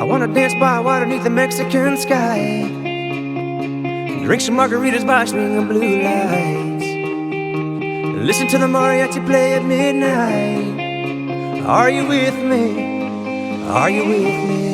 I wanna dance by water beneath the Mexican sky, drink some margaritas by swinging blue lights, listen to the mariachi play at midnight. Are you with me? Are you with me?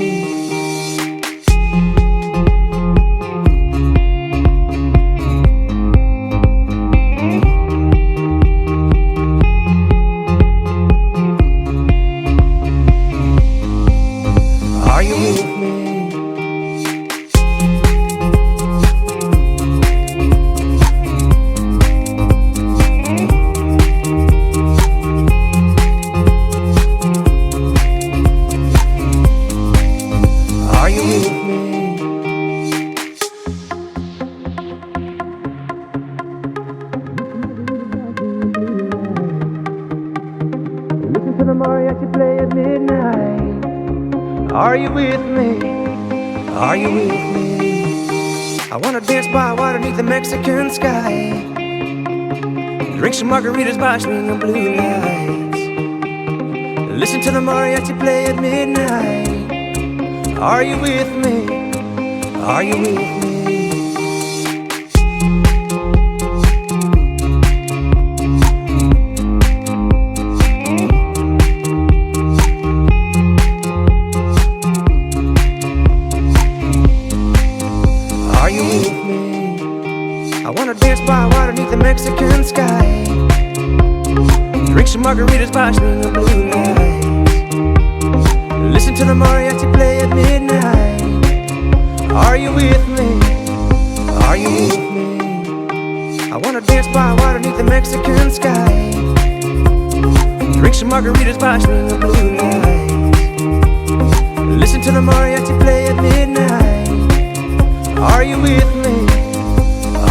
Are you with me? Are you with me? I wanna dance by water beneath the Mexican sky, drink some margaritas by swinging blue lights, listen to the mariachi play at midnight. Are you with me? Are you with me? Mexican sky, drink some margaritas by swinging blue lights, listen to the mariachi play at midnight. Are you with me? Are you with me? I wanna dance by water beneath the Mexican sky, drink some margaritas by swinging blue lights, listen to the mariachi play at midnight. Are you with me?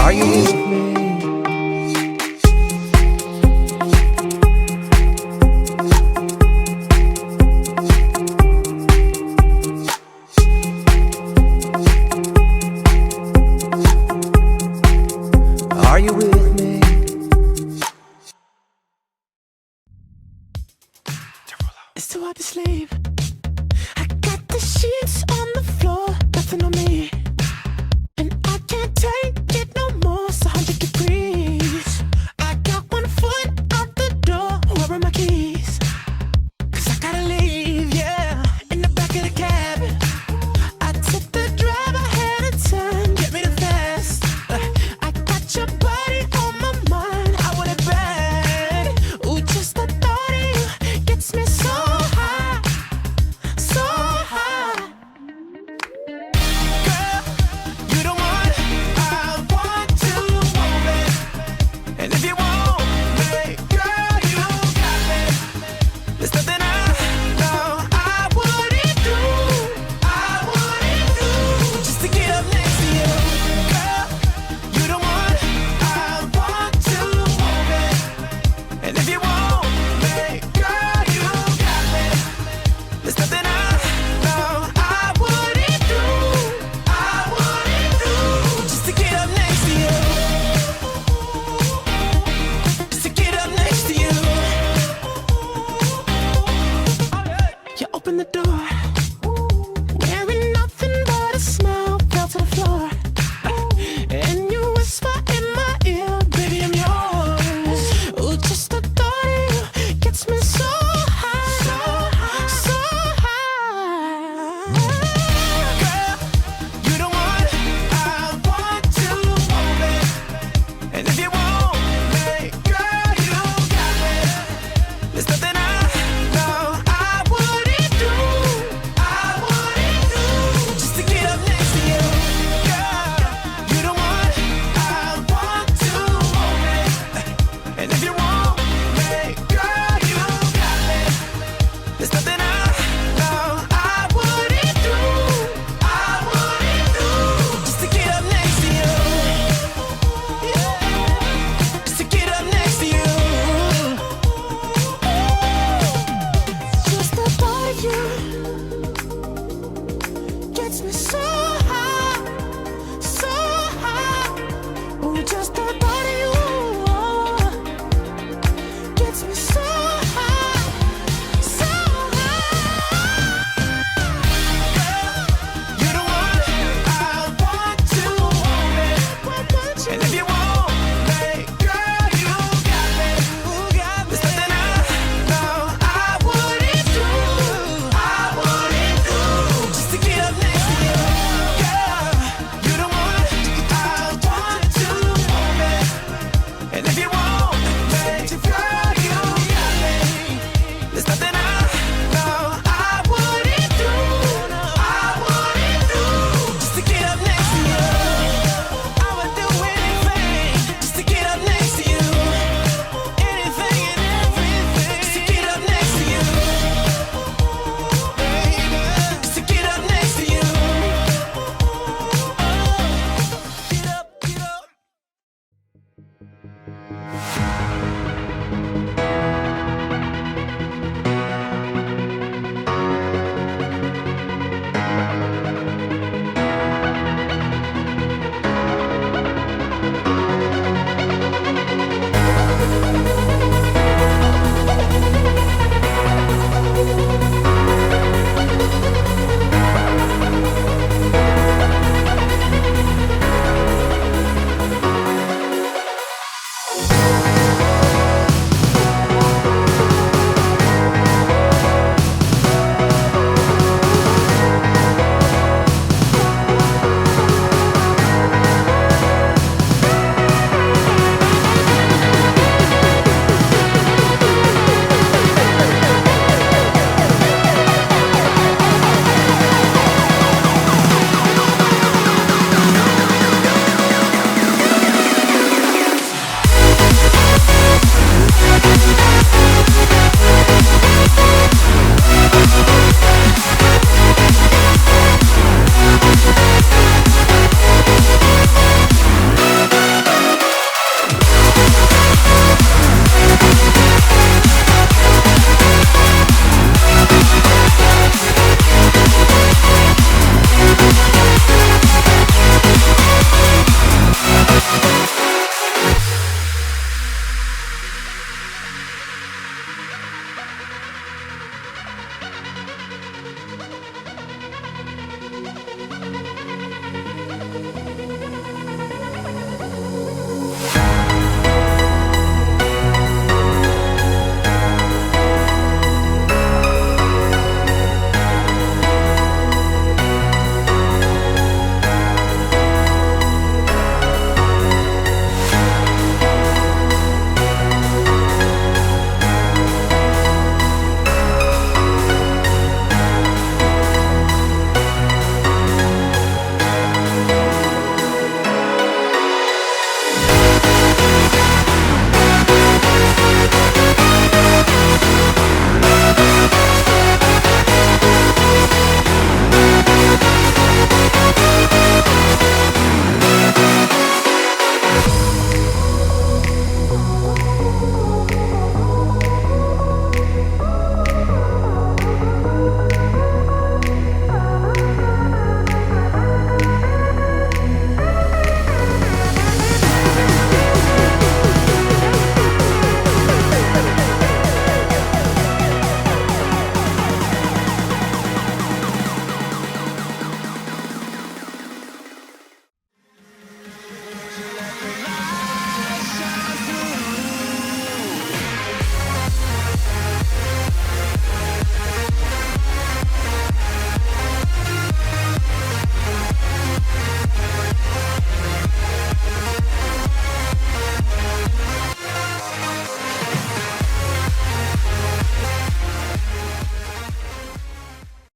Are you with me? Open the door.